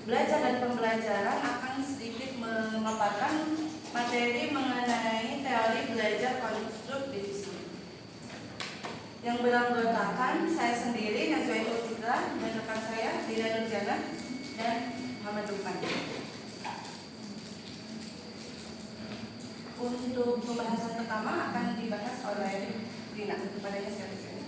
belajar dan pembelajaran akan sedikit memaparkan materi mengenai teori belajar konstruktivisme. Yang beranggotakan saya sendiri, Nazwa Fitra, dan rekan saya, Dina Nurjana dan Muhammad Lukman. Untuk pembahasan pertama akan dibahas oleh Dina. Kepadanya sekali-sekali.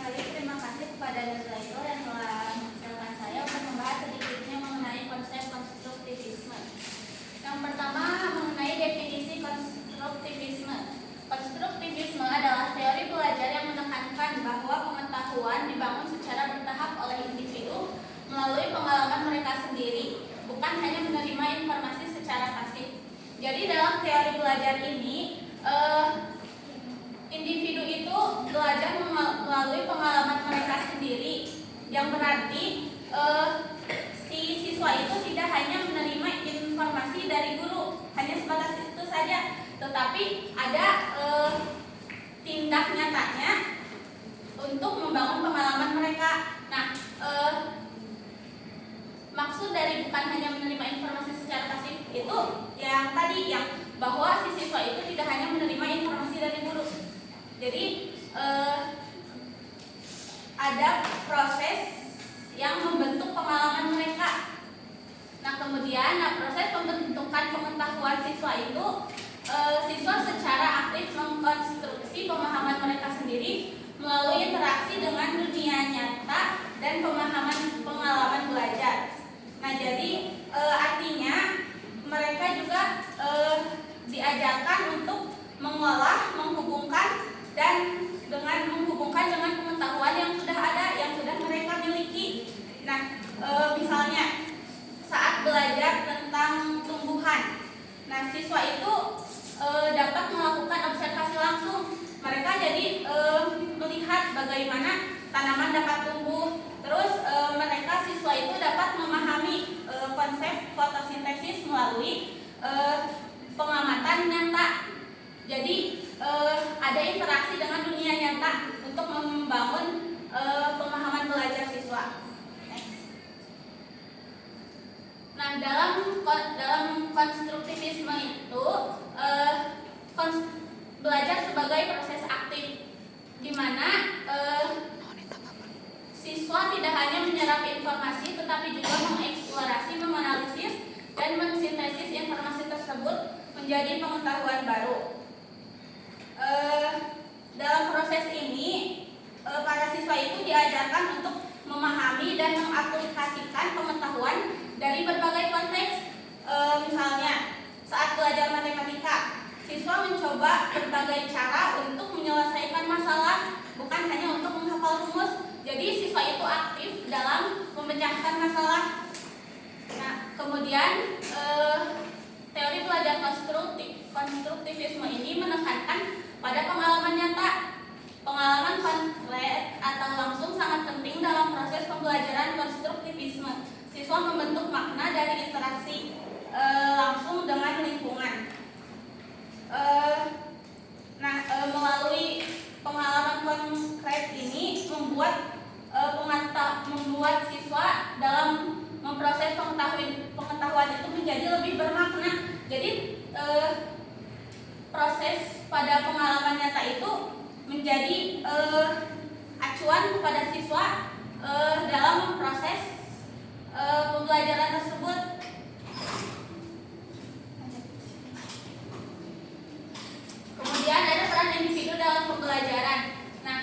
Baik, terima kasih kepada Nazwa yang telah mengingatkan saya untuk membahas sedikitnya mengenai konsep konstruktivisme. Yang pertama mengenai definisi konstruktivisme. Konstruktivisme adalah teori belajar yang menekankan bahwa pengetahuan dibangun secara bertahap oleh individu melalui pengalaman mereka sendiri, bukan hanya menerima informasi secara pasif. Jadi dalam teori belajar ini, individu itu belajar melalui pengalaman mereka sendiri, yang berarti si siswa itu tidak hanya menerima informasi dari guru, hanya sebatas itu saja, tetapi ada tindak nyatanya untuk membangun pengalaman mereka. Nah, maksud dari bukan hanya menerima informasi secara pasif itu yang tadi, yang bahwa si siswa itu tidak hanya menerima informasi dari guru. Jadi ada proses yang membentuk pengalaman mereka. Nah, kemudian proses pembentukan pengetahuan siswa itu, siswa secara aktif mengkonstruksi pemahaman mereka sendiri melalui interaksi dengan dunia nyata dan pemahaman pengalaman belajar. Nah, jadi artinya mereka juga diajarkan untuk mengolah, menghubungkan dengan pengetahuan yang sudah ada, yang sudah mereka miliki. Nah, misalnya saat belajar tentang tumbuhan, nah siswa itu dapat melakukan observasi langsung. Mereka jadi melihat bagaimana tanaman dapat tumbuh. Terus mereka siswa itu dapat memahami konsep fotosintesis melalui pengamatan nyata. Jadi ada interaksi dengan dunia nyata untuk membangun pemahaman belajar siswa. Nah, dalam konstruktivisme itu belajar sebagai proses aktif, di mana siswa tidak hanya menyerap informasi, tetapi juga mengeksplorasi, menganalisis, dan mensintesis informasi tersebut menjadi pengetahuan baru. Dalam proses ini, para siswa itu diajarkan untuk memahami dan mengaplikasikan pengetahuan dari berbagai konteks. Misalnya, saat belajar matematika, siswa mencoba berbagai cara untuk menyelesaikan masalah, bukan hanya untuk menghafal rumus. Jadi siswa itu aktif dalam memecahkan masalah. Nah, kemudian teori belajar konstruktivisme ini menekankan pada pengalaman nyata. Pengalaman konkret atau langsung sangat penting dalam proses pembelajaran konstruktivisme. Siswa membentuk makna dari interaksi langsung dengan lingkungan. Melalui pengalaman konkret ini membuat siswa dalam memproses pengetahuan itu menjadi lebih bermakna. Jadi proses pada pengalaman nyata itu menjadi acuan kepada siswa dalam memproses pembelajaran tersebut. Kemudian ada peran individu dalam pembelajaran. Nah,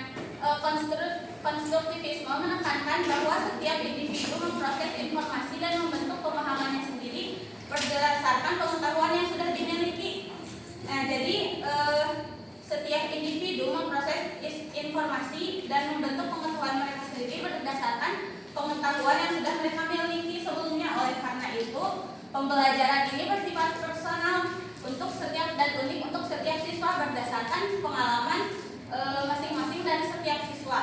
konstruktivisme menekankan bahwa setiap individu memproses informasi dan membentuk pemahamannya sendiri berdasarkan pengetahuan yang sudah dimiliki. Nah, jadi setiap individu memproses informasi dan membentuk pengetahuan mereka sendiri berdasarkan pengetahuan yang sudah mereka miliki sebelumnya. Oleh karena itu, pembelajaran ini bersifat personal untuk setiap dan unik untuk setiap siswa berdasarkan pengalaman masing-masing dari setiap siswa.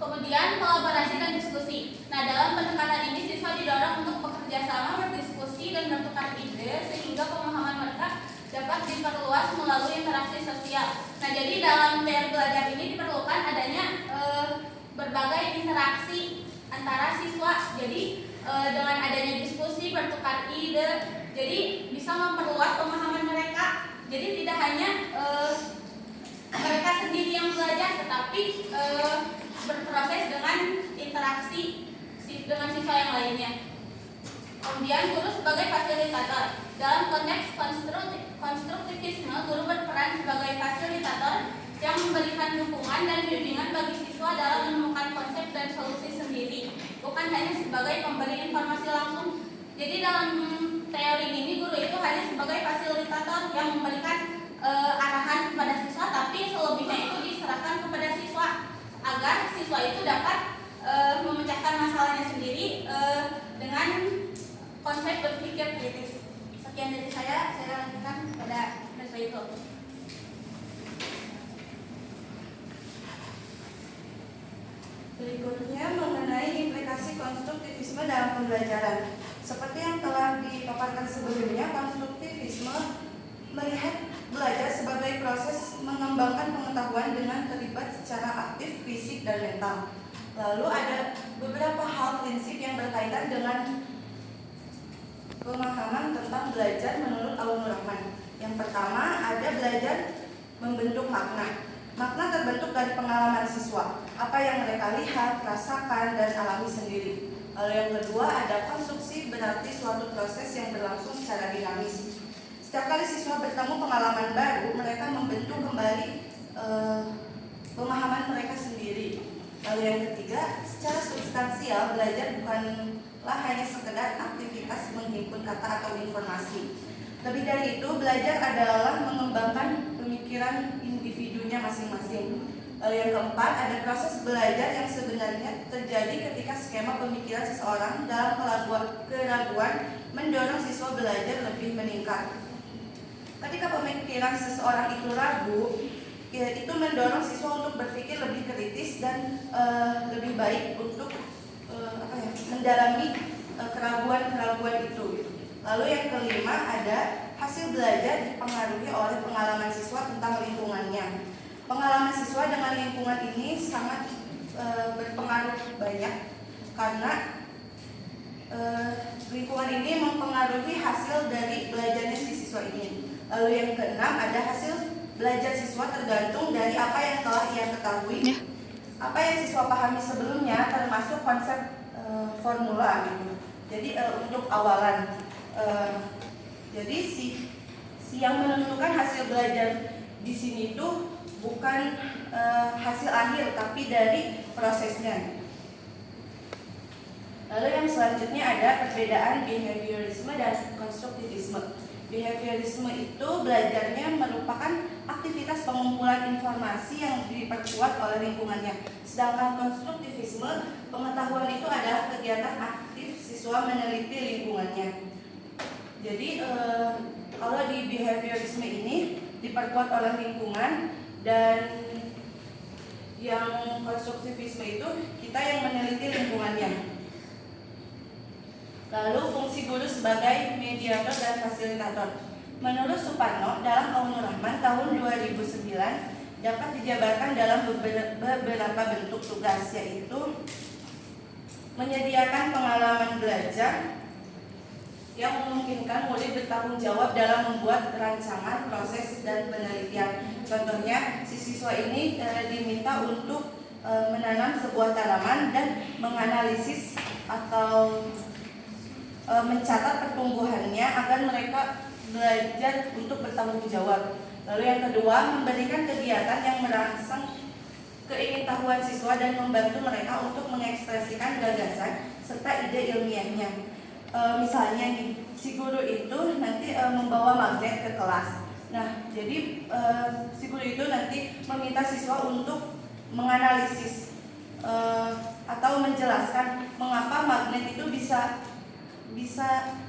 Kemudian kolaborasi dan diskusi. Nah, dalam pendekatan ini siswa didorong untuk bekerja sama, berdiskusi, dan bertukar ide sehingga pemahaman mereka dapat diperluas melalui interaksi sosial. Nah, jadi dalam teori belajar ini diperlukan adanya berbagai interaksi antara siswa. Jadi dengan adanya diskusi, bertukar ide, jadi bisa memperluas pemahaman mereka. Jadi tidak hanya mereka sendiri yang belajar, tetapi berproses dengan interaksi dengan siswa yang lainnya. Kemudian guru sebagai fasilitator. Dalam konteks konstruktivisme, guru berperan sebagai fasilitator yang memberikan dukungan dan bimbingan bagi siswa dalam menemukan konsep dan solusi sendiri, bukan hanya sebagai pemberi informasi langsung. Jadi dalam teori ini guru itu hanya sebagai fasilitator yang memberikan arahan kepada siswa, tapi selebihnya itu diserahkan kepada siswa agar siswa itu dapat memecahkan masalahnya sendiri dengan konsep berpikir kritis. Sekian dari saya lanjutkan pada siswa itu. Berikutnya mengenai implikasi konstruktivisme dalam pembelajaran. Seperti yang telah dipaparkan sebelumnya, konstruktivisme melihat belajar sebagai proses mengembangkan pengetahuan dengan terlibat secara aktif, fisik, dan mental. Lalu ada beberapa hal prinsip yang berkaitan dengan pemahaman tentang belajar menurut Aunur Rahman. Yang pertama ada belajar membentuk makna. Makna terbentuk dari pengalaman siswa, apa yang mereka lihat, rasakan, dan alami sendiri. Lalu yang kedua ada konstruksi, berarti suatu proses yang berlangsung secara dinamis. Setiap kali siswa bertemu pengalaman baru, mereka membentuk kembali pemahaman mereka sendiri. Lalu yang ketiga, secara substansial belajar bukanlah hanya sekedar aktivitas menghimpun kata atau informasi. Lebih dari itu, belajar adalah mengembangkan pemikiran individunya masing-masing. Lalu yang keempat, ada proses belajar yang sebenarnya terjadi ketika skema pemikiran seseorang dalam keraguan mendorong siswa belajar lebih meningkat. Ketika pemikiran seseorang itu ragu, itu mendorong siswa untuk berpikir lebih kritis dan lebih baik untuk mendalami keraguan-keraguan itu. Lalu yang kelima ada hasil belajar dipengaruhi oleh pengalaman siswa tentang lingkungannya. Pengalaman siswa dengan lingkungan ini sangat berpengaruh banyak karena lingkungan ini mempengaruhi hasil dari belajarnya si siswa ini. Lalu yang keenam ada hasil belajar siswa tergantung dari apa yang telah ia ketahui, apa yang siswa pahami sebelumnya, termasuk konsep formula gitu. Jadi untuk awalan, jadi si yang menentukan hasil belajar di sini itu bukan hasil akhir, tapi dari prosesnya. Lalu yang selanjutnya ada perbedaan behaviorisme dan konstruktivisme. Behaviorisme itu belajarnya merupakan aktivitas pengumpulan informasi yang diperkuat oleh lingkungannya. Sedangkan konstruktivisme, pengetahuan itu adalah kegiatan aktif siswa meneliti lingkungannya. Jadi kalau di behaviorisme ini diperkuat oleh lingkungan, dan yang konstruktivisme itu kita yang meneliti lingkungannya. Lalu fungsi guru sebagai mediator dan fasilitator. Menurut Suparno, dalam Aunur Rahman tahun 2009 dapat dijabarkan dalam beberapa bentuk tugas, yaitu menyediakan pengalaman belajar yang memungkinkan murid bertanggung jawab dalam membuat rancangan, proses, dan penelitian. Contohnya, si siswa ini diminta untuk menanam sebuah tanaman dan menganalisis atau mencatat pertumbuhannya agar mereka belajar untuk bertanggung jawab. Lalu yang kedua, memberikan kegiatan yang merangsang keingintahuan siswa dan membantu mereka untuk mengekspresikan gagasan serta ide ilmiahnya. Misalnya nih, si guru itu nanti membawa magnet ke kelas. Nah, jadi si guru itu nanti meminta siswa untuk menganalisis atau menjelaskan mengapa magnet itu bisa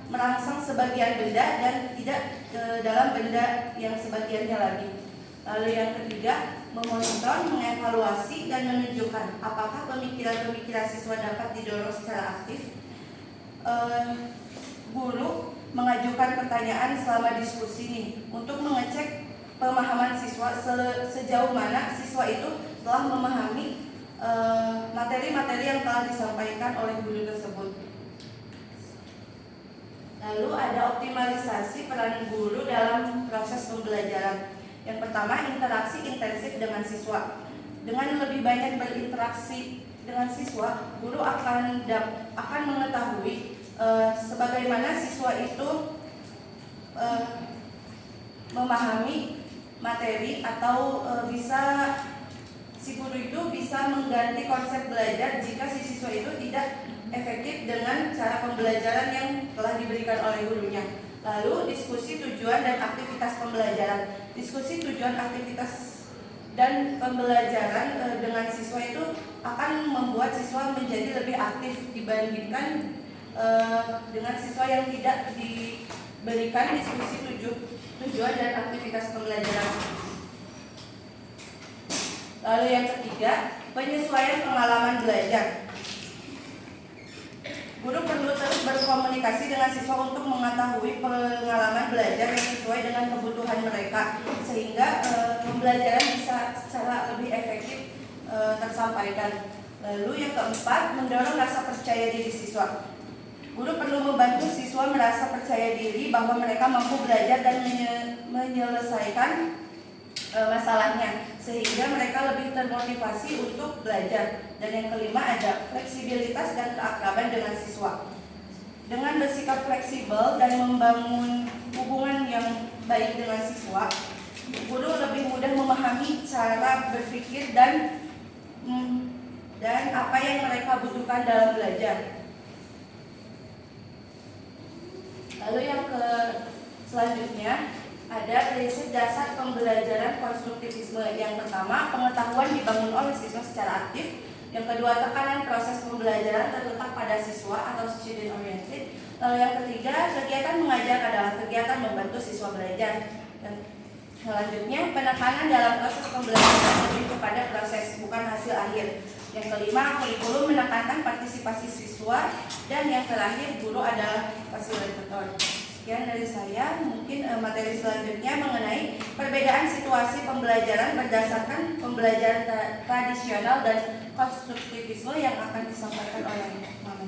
merangsang sebagian benda dan tidak dalam benda yang sebagiannya lagi. Lalu yang ketiga, memonitor, mengevaluasi, dan menunjukkan apakah pemikiran-pemikiran siswa dapat didorong secara aktif. Guru mengajukan pertanyaan selama diskusi nih untuk mengecek pemahaman siswa sejauh mana siswa itu telah memahami materi-materi yang telah disampaikan oleh guru tersebut. Lalu ada optimalisasi peran guru dalam proses pembelajaran. Yang pertama, interaksi intensif dengan siswa. Dengan lebih banyak berinteraksi dengan siswa, guru akan mengetahui sebagaimana siswa itu memahami materi atau si guru itu bisa mengganti konsep belajar jika si siswa itu tidak efektif dengan cara pembelajaran yang telah diberikan oleh gurunya. Lalu diskusi tujuan dan aktivitas pembelajaran. Diskusi tujuan aktivitas dan pembelajaran dengan siswa itu akan membuat siswa menjadi lebih aktif dibandingkan dengan siswa yang tidak diberikan diskusi tujuan dan aktivitas pembelajaran. Lalu yang ketiga, penyesuaian pengalaman belajar. Guru perlu terus berkomunikasi dengan siswa untuk mengetahui pengalaman belajar yang sesuai dengan kebutuhan mereka, sehingga pembelajaran bisa secara lebih efektif tersampaikan. Lalu yang keempat, mendorong rasa percaya diri siswa. Guru perlu membantu siswa merasa percaya diri bahwa mereka mampu belajar dan menyelesaikan masalahnya, sehingga mereka lebih termotivasi untuk belajar. Dan yang kelima ada fleksibilitas dan keakraban dengan siswa. Dengan bersikap fleksibel dan membangun hubungan yang baik dengan siswa, guru lebih mudah memahami cara berpikir dan apa yang mereka butuhkan dalam belajar. Lalu yang selanjutnya ada prinsip dasar pembelajaran konstruktivisme. Yang pertama, pengetahuan dibangun oleh siswa secara aktif. Yang kedua, tekanan proses pembelajaran terletak pada siswa atau student oriented. Lalu yang ketiga, kegiatan mengajar adalah kegiatan membantu siswa belajar. Dan selanjutnya, penekanan dalam proses pembelajaran lebih kepada proses, bukan hasil akhir. Yang kelima, kurikulum menekankan partisipasi siswa. Dan yang terakhir, guru adalah fasilitator. Sekian dari saya. Mungkin materi selanjutnya mengenai perbedaan situasi pembelajaran berdasarkan pembelajaran tradisional dan konstruktivisme yang akan disampaikan oleh Mama.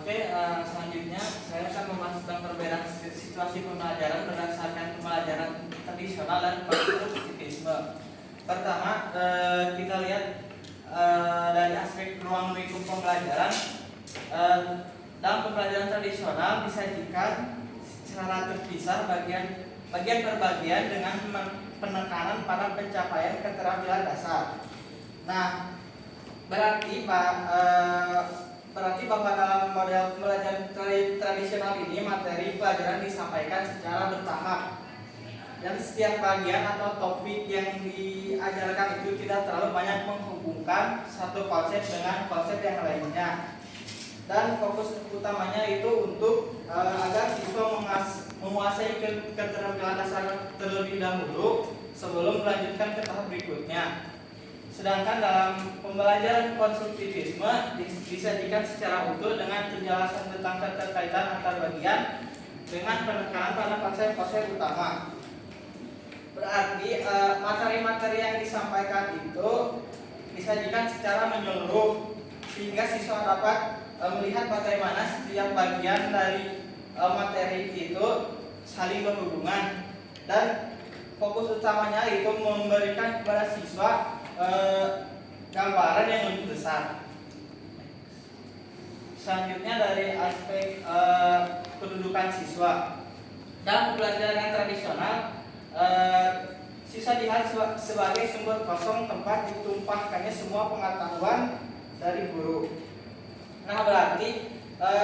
Oke, selanjutnya saya akan membahas tentang perbedaan situasi pembelajaran berdasarkan pembelajaran tradisional dan konstruktivisme. Pertama, kita lihat dari aspek ruang lingkup pembelajaran. Dalam pembelajaran tradisional disajikan secara terpisah bagian per bagian dengan penekanan pada pencapaian keterampilan dasar. Nah, berarti bahwa dalam model pembelajaran tradisional ini materi pelajaran disampaikan secara bertahap, dan setiap bagian atau topik yang diajarkan itu tidak terlalu banyak menghubungkan satu konsep dengan konsep yang lainnya, dan fokus utamanya itu untuk agar siswa menguasai keterampilan dasar terlebih dahulu sebelum melanjutkan ke tahap berikutnya. Sedangkan dalam pembelajaran konstruktivisme disajikan secara utuh dengan penjelasan tentang keterkaitan antar bagian dengan penekanan pada konsep-konsep utama. Berarti materi-materi yang disampaikan itu disajikan secara menyeluruh sehingga siswa dapat melihat bagaimana setiap bagian dari materi itu saling berhubungan, dan fokus utamanya itu memberikan kepada siswa gambaran yang lebih besar. Selanjutnya dari aspek kedudukan siswa. Dalam pembelajaran tradisional, siswa dilihat sebagai sumber kosong tempat ditumpahkannya semua pengetahuan dari guru. Nah, berarti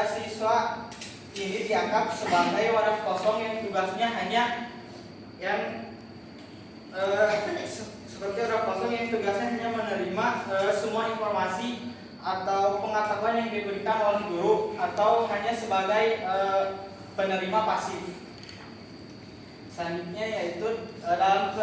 siswa ini dianggap sebagai wadah kosong yang tugasnya hanya yang seperti orang kosong yang tugasnya hanya menerima semua informasi atau pengetahuan yang diberikan oleh guru atau hanya sebagai penerima pasif. Selanjutnya yaitu dalam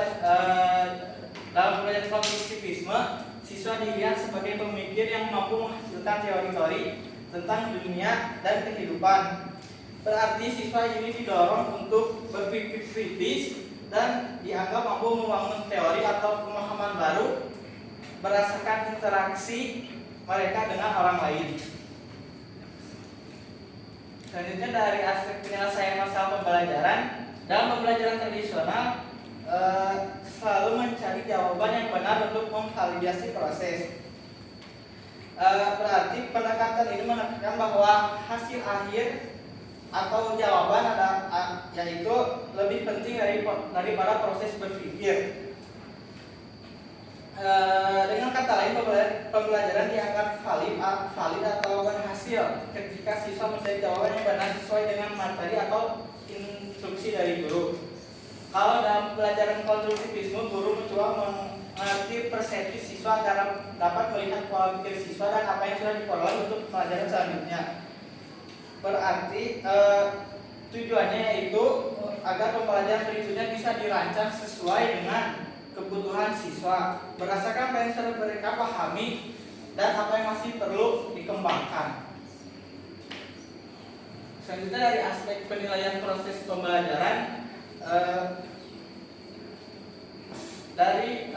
pembelajaran konstruktivisme, siswa dilihat sebagai pemikir yang mampu menghasilkan teori-teori tentang dunia dan kehidupan. Berarti siswa ini didorong untuk berpikir kritis dan dianggap mampu membangun teori atau pemahaman baru berdasarkan interaksi mereka dengan orang lain. Selanjutnya dari aspek penyelesaian masalah pembelajaran, dalam pembelajaran tradisional selalu mencari jawaban yang benar untuk memvalidasi proses. Berarti pendekatan ini menekankan bahwa hasil akhir atau jawaban yaitu lebih penting daripada proses berpikir. Dengan kata lain, pembelajaran dianggap valid atau berhasil ketika siswa mencari jawaban yang benar sesuai dengan materi atau instruksi dari guru. Kalau dalam pelajaran konstruktivisme, guru mencoba mengerti persepsi siswa agar dapat melihat pola pikir siswa dan apa yang sudah diperoleh untuk pelajaran selanjutnya. Berarti tujuannya yaitu agar pembelajaran berikutnya bisa dirancang sesuai dengan kebutuhan siswa berdasarkan apa yang sudah mereka pahami dan apa yang masih perlu dikembangkan. Selanjutnya dari aspek penilaian proses pembelajaran, dari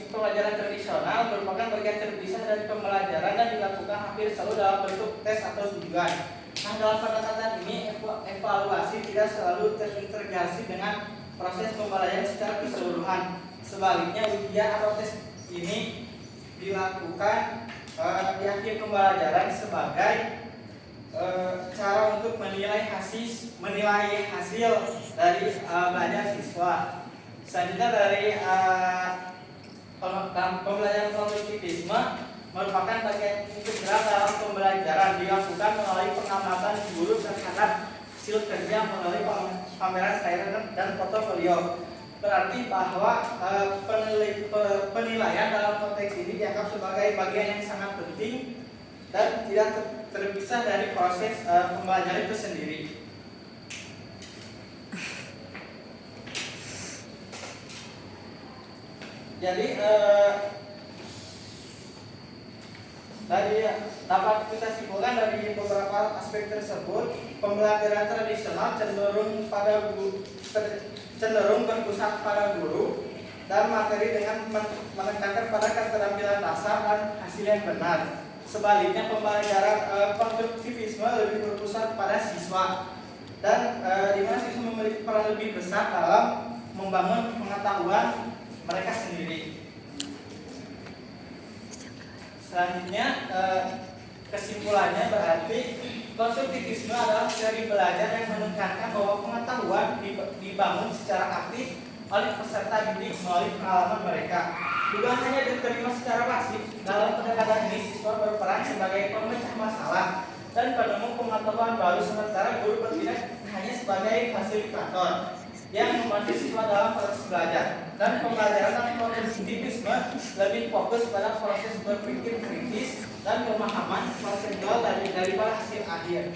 pembelajaran tradisional merupakan bagian terpisah dari pembelajaran dan dilakukan hampir selalu dalam bentuk tes atau bimbingan. Nah, dalam pendekatan ini evaluasi tidak selalu terintegrasi dengan proses pembelajaran secara keseluruhan. Sebaliknya, ujian atau tes ini dilakukan di akhir pembelajaran sebagai cara untuk menilai hasil dari belajar siswa. Selanjutnya dari pembelajaran konstruktivisme merupakan bagian integral dalam pembelajaran, dilakukan melalui pengamatan guru terhadap hasil kerja melalui pameran karya dan portofolio. Berarti bahwa penilaian dalam konteks ini dianggap sebagai bagian yang sangat penting dan tidak terpisah dari proses pembelajaran itu sendiri. Jadi dapat kita simpulkan dari beberapa aspek tersebut, pembelajaran tradisional cenderung berpusat pada guru dan materi dengan menekankan pada keterampilan dasar dan hasil yang benar. Sebaliknya, pembelajaran konstruktivisme lebih berpusat pada siswa dan di mana siswa memiliki peran lebih besar dalam membangun pengetahuan mereka sendiri. Selanjutnya, kesimpulannya berarti konstruktivisme adalah teori belajar yang menekankan bahwa pengetahuan dibangun secara aktif oleh peserta didik melalui pengalaman mereka. Bukan hanya diterima secara pasif. Dalam pendekatan ini, siswa berperan sebagai pemecah masalah dan penemu pengetahuan baru, sementara guru bertindak hanya sebagai fasilitator yang membantu siswa dalam proses belajar. Dan pembelajaran konstruktivisme lebih fokus pada proses berpikir kritis dan pemahaman konseptual daripada hasil akhir.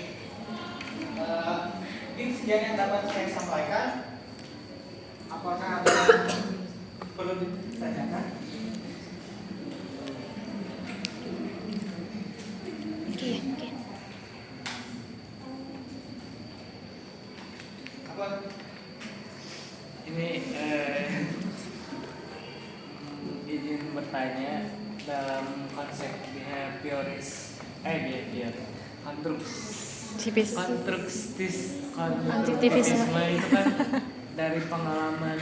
Mungkin sekian yang dapat saya sampaikan. Apakah ada yang perlu ditanyakan? Oke. Apa? Ini izin bertanya dalam konsep behavioris konstruktivisme itu kan dari pengalaman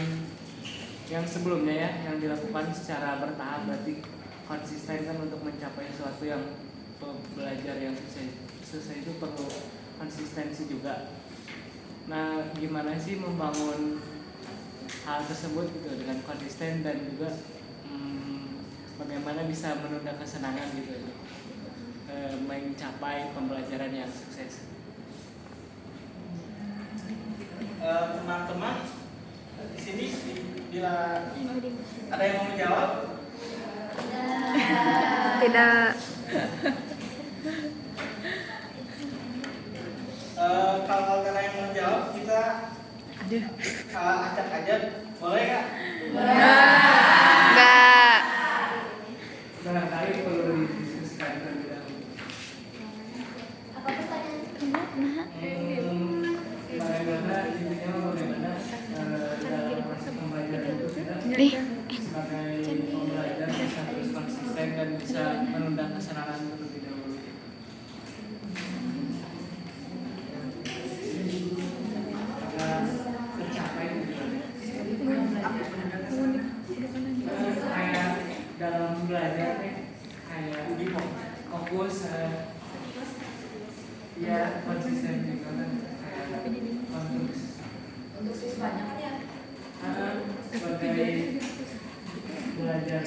yang sebelumnya ya, yang dilakukan secara bertahap, berarti konsisten kan untuk mencapai sesuatu yang belajar yang selesai itu perlu konsistensi juga. Nah, gimana sih membangun hal tersebut gitu dengan konsisten dan juga bagaimana bisa menunda kesenangan gitu mencapai pembelajaran yang sukses. Teman-teman di sini bila ada yang mau menjawab. Tidak. Kalau kalian yang mau menjawab kita acak aja, boleh nggak? Enggak. Barangkali perlu didiskusikan terlebih dahulu. Apa pertanyaan? Bagaimana intinya bagaimana dalam proses pembelajaran itu kita sebagai pembelajar bisa terus konsisten dan bisa menunda kesenangan terlebih dahulu. Agar tercapai kayak dalam belajar kayak fokus ya konsisten juga kan Untuk siswanya kan ya. sebagai belajar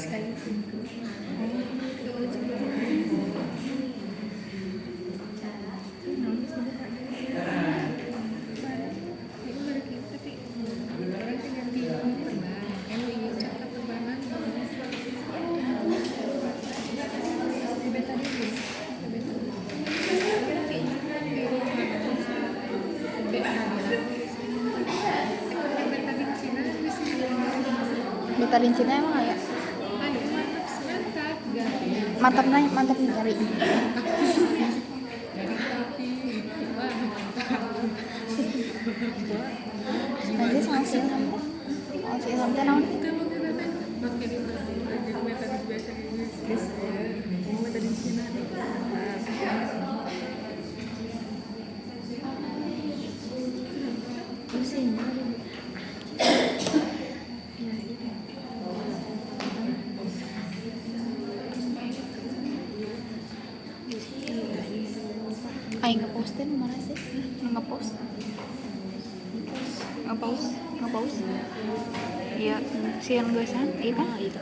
Betarin Cina emang ya? Mantap nyari. Nanti sama si Ilham teh naon? Aing ngepostin mana sih? Ngepost. Iya, sian geusan, iya kan? Menurut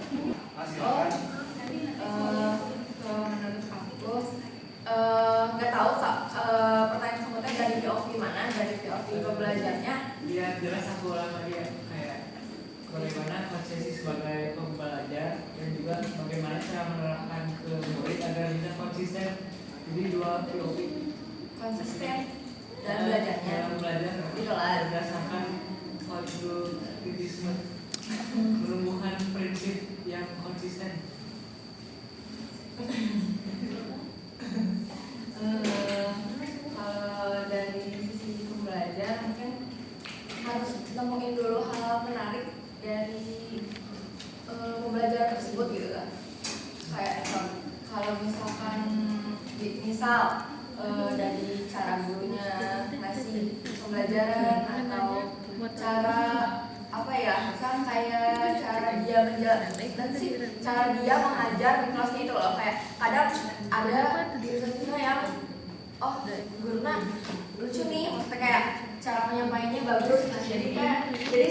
aku nggak tahu kak, pertanyaan kamu teh dari POV mana, dari POV pembelajarnya. biar jelas aku ulang lagi ya, kayak bagaimana konsesi sebagai pembelajar dan juga bagaimana cara menerapkan ke murid agar bisa konsisten. Jadi dua POV Konsisten dalam belajarnya. dalam belajar Itulah. berdasarkan konstruktivisme, menumbuhkan prinsip yang konsisten. Kalau dari sisi pembelajar mungkin harus nemuin dulu hal menarik dari pembelajaran tersebut gitu kan. Kayak kalau misalkan misal dari cara gurunya ngasih pembelajaran atau cara apa ya, misal kayak cara dia cara dia mengajar di kelasnya itu loh, kayak kadang ada siswa yang gurunya lucu nih, maksudnya kayak cara menyampaikannya bagus, nah jadi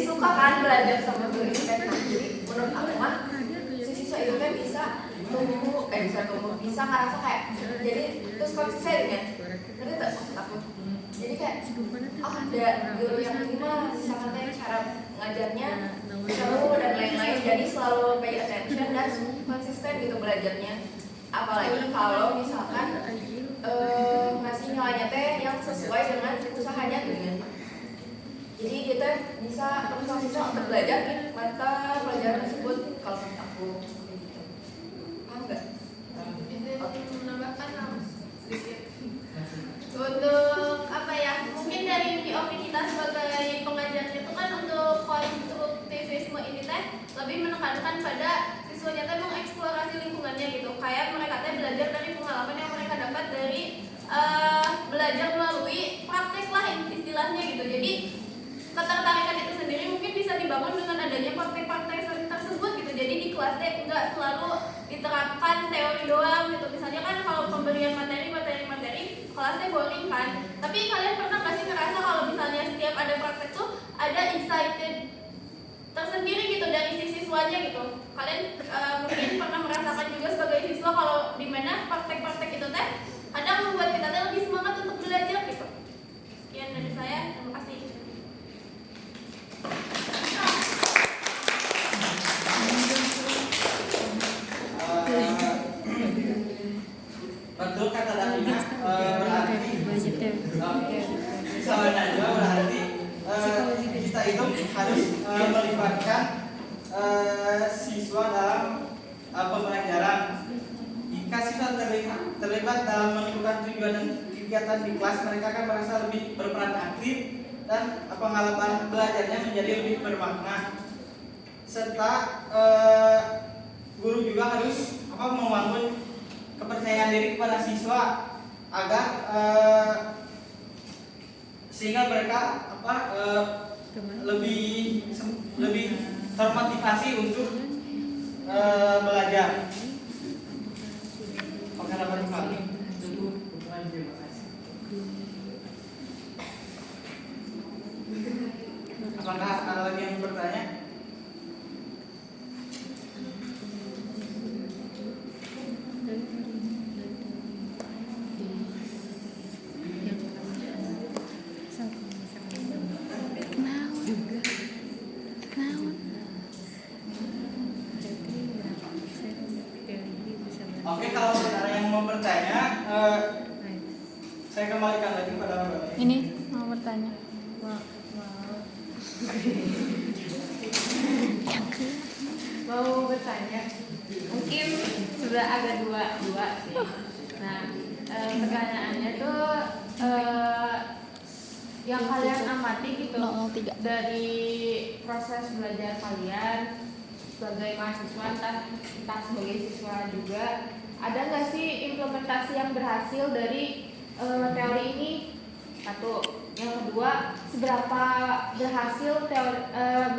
suka kan belajar sama guru itu kan. Nah, jadi menurut aku mah si siswa itu kan bisa ngerasa kayak jadi terus konsisten kan, ngerti tak maksud aku? Jadi kayak ada guru yang minimal misalkan kayak cara ngajarnya seru dan lain-lain, jadi selalu pay attention dan konsisten gitu belajarnya. Apalagi kalau misalkan ngasih nilainya teh yang sesuai dengan usahanya gitu kan. Jadi kita bisa konsisten untuk belajar nih mata pelajaran tersebut kalau menurut aku gitu. Paham nggak? Menambahkan sedikit untuk apa ya, mungkin dari POV kita sebagai pengajar itu kan untuk konstruktivisme ini teh lebih menekankan pada siswanya teh mengeksplorasi lingkungannya gitu, kayak mereka teh belajar dari pengalaman yang mereka dapat dari belajar melalui praktek lah istilahnya gitu. Jadi ketertarikan itu sendiri mungkin bisa dibangun dengan adanya praktek-praktek tersebut gitu. Jadi di kelas teh nggak selalu diterapkan teori doang gitu. Misalnya kan kalau pemberian materi kelasnya boring kan, tapi kalian pernah nggak sih ngerasa kalau misalnya setiap ada praktek tuh ada excited tersendiri gitu dari si siswanya gitu. Kalian mungkin pernah merasakan juga sebagai siswa kalau dimana praktek-praktek itu teh kadang membuat kita teh lebih semangat untuk belajar gitu. Sekian dari saya, terima kasih. berarti sama aja berarti kita itu harus melibatkan siswa dalam pembelajaran. Jika siswa terlibat dalam menentukan tujuan dan kegiatan di kelas, mereka akan merasa lebih berperan aktif dan pengalaman belajarnya menjadi lebih bermakna. Serta guru juga harus membangun kepercayaan diri kepada siswa agar sehingga mereka lebih termotivasi untuk belajar. Pengalaman kami. Apakah ada lagi yang bertanya? Oke, kalau ada yang mau bertanya, saya kembalikan lagi pada Mbak. Ini mau bertanya. Mau bertanya, mungkin sudah ada dua sih. Nah, pertanyaannya tuh yang kalian amati gitu 003. dari proses belajar kalian sebagai mahasiswa, entah sebagai siswa juga, ada nggak sih implementasi yang berhasil dari teori ini? Satu. Yang kedua, seberapa berhasil teori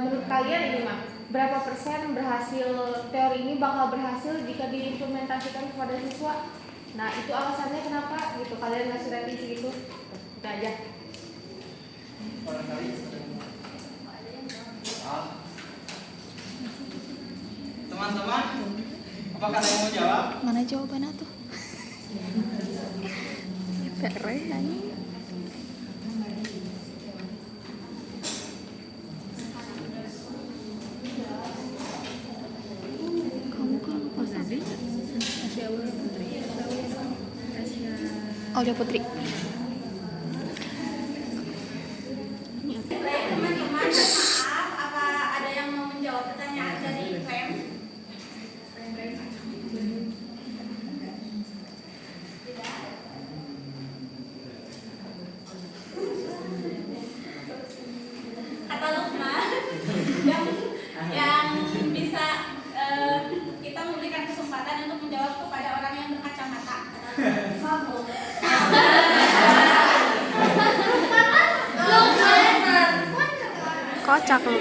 menurut kalian ini mah? Berapa persen berhasil teori ini bakal berhasil jika diimplementasikan kepada siswa? Nah, itu alasannya kenapa gitu kalian ngasih revisi gitu? Itu aja. Teman-teman, apakah ada yang mau jawab? Mana jawabannya tuh? PR nanya. Kamu kan lupa tadi? Aulia Putri. Teman-teman, maaf, apa ada yang mau menjawab pertanyaan dari Fem? Kata Lukman yang bisa kita memberikan kesempatan untuk menjawab kepada orang yang berkacamata. Mabuk. Kocak lu.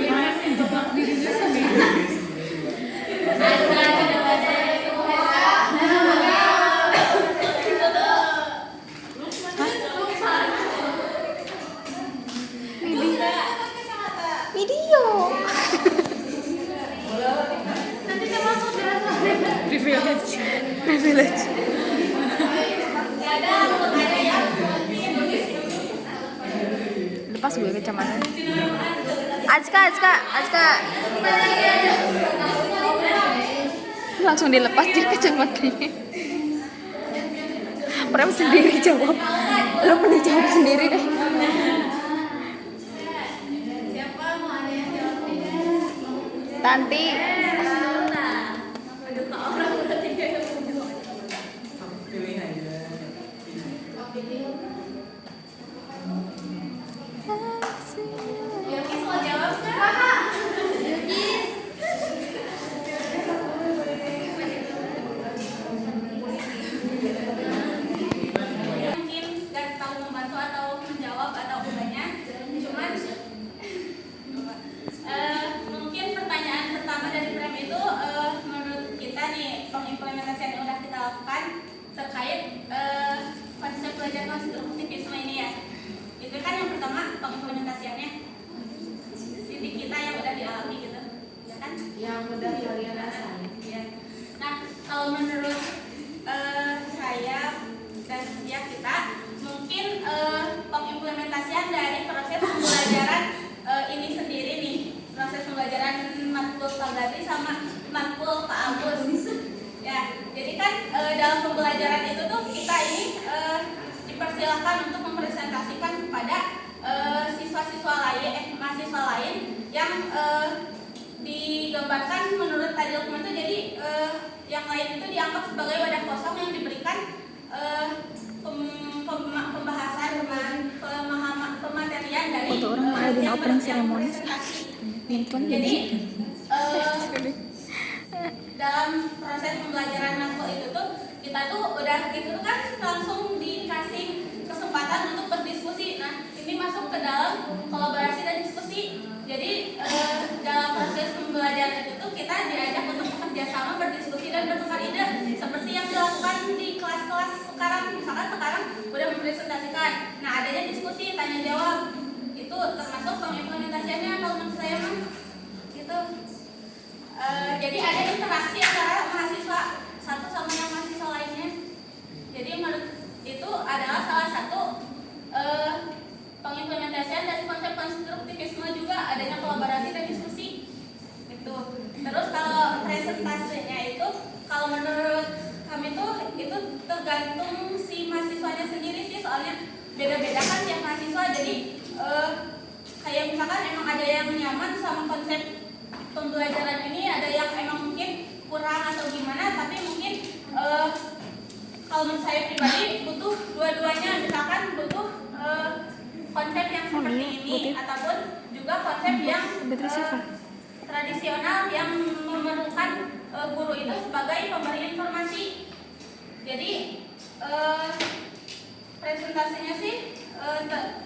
Video. Nanti termasuk Privilege. Gak ada yang Lepas gue kacamata. Azka. Langsung dilepas dia kacamatanya. Prem sendiri jawab. Lo mending jawab sendiri deh. siapa mau ada yang jawab tidak? Tanti. Duka orang berarti dia yang menjawab. Pilih aja. Yukis mau jawab nggak? Mungkin nggak tahu membantu atau menjawab atau apanya, cuman mungkin pertanyaan pertama dari Prem itu menurut kita nih pengimplementasian yang udah kita lakukan terkait konsep belajar konstruktivisme ini ya. Itu kan yang pertama pengimplementasiannya titik kita yang udah dialami gitu, ya kan? Yang udah kalian rasain. Iya. Nah, kalau menurut saya dan ya kita mungkin pengimplementasian dari proses pembelajaran ini sendiri nih, proses pembelajaran matkul Pak Gadri sama matkul Pak Agus. Ya, jadi kan dalam pembelajaran itu tuh kita ini dipersilakan untuk mempresentasikan kepada siswa-siswa lain, mahasiswa lain yang digambarkan menurut tadi dokumen itu. Jadi yang lain itu dianggap sebagai wadah kosong yang diberikan pembahasan pematerian dari Untuk orang ada di opening ceremony. presentasi. Handphone Jadi dalam proses pembelajaran makro itu tuh kita tuh udah gitu tuh kan langsung dikasih kesempatan untuk berdiskusi. Nah ini masuk ke dalam kolaborasi dan diskusi. Jadi dalam proses pembelajaran itu tuh kita diajak untuk bekerja sama, berdiskusi dan bertukar ide seperti yang dilakukan di kelas-kelas sekarang. Misalkan sekarang udah mempresentasikan, nah adanya diskusi tanya jawab itu termasuk pengimplementasiannya kalau menurut saya mah gitu. Jadi ada interaksi antara mahasiswa satu sama yang mahasiswa lainnya. Jadi menurut itu adalah salah satu pengimplementasian dari konsep konstruktivisme juga, adanya kolaborasi dan diskusi gitu. Terus kalau presentasinya itu kalau menurut kami tuh itu tergantung si mahasiswanya sendiri sih, soalnya beda-beda kan tiap mahasiswa. Jadi kayak misalkan emang ada yang nyaman sama konsep pembelajaran ini, ada yang emang mungkin kurang atau gimana, tapi mungkin kalau menurut saya pribadi butuh dua-duanya. Misalkan butuh konsep yang seperti ini ataupun juga konsep yang tradisional yang memerlukan guru itu sebagai pemberi informasi. Jadi presentasinya sih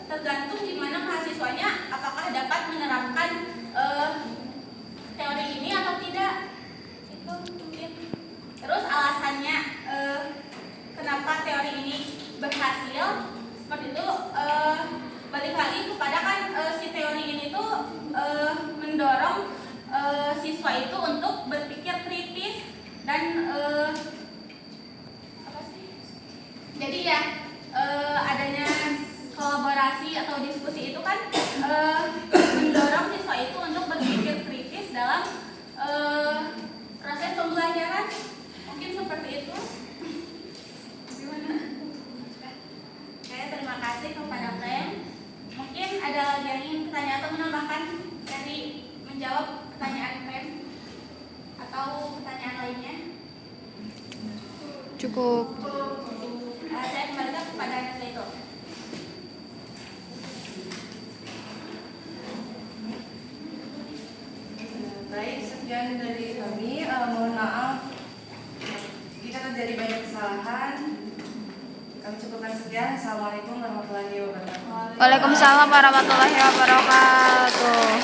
tergantung gimana mahasiswanya apakah dapat menerapkan teori ini atau tidak. Itu mungkin. Terus alasannya kenapa teori ini berhasil seperti itu, balik lagi kepada kan si teori ini tuh mendorong siswa itu untuk berpikir kritis dan apa sih? Jadi ya adanya kolaborasi atau diskusi itu kan mendorong siswa itu untuk berpikir kritis dalam proses pembelajaran. Mungkin seperti itu. Gimana? Saya terima kasih kepada Prem. Mungkin ada lagi yang ingin bertanya atau menambahkan dari menjawab pertanyaan Prem atau pertanyaan lainnya? Cukup. Saya kembalikan kepada Anda itu. Baik, sekian dari kami. Mohon maaf jika terjadi banyak kesalahan. Kami cukupkan sekian. Assalamualaikum warahmatullahi wabarakatuh. Waalaikumsalam warahmatullahi wabarakatuh.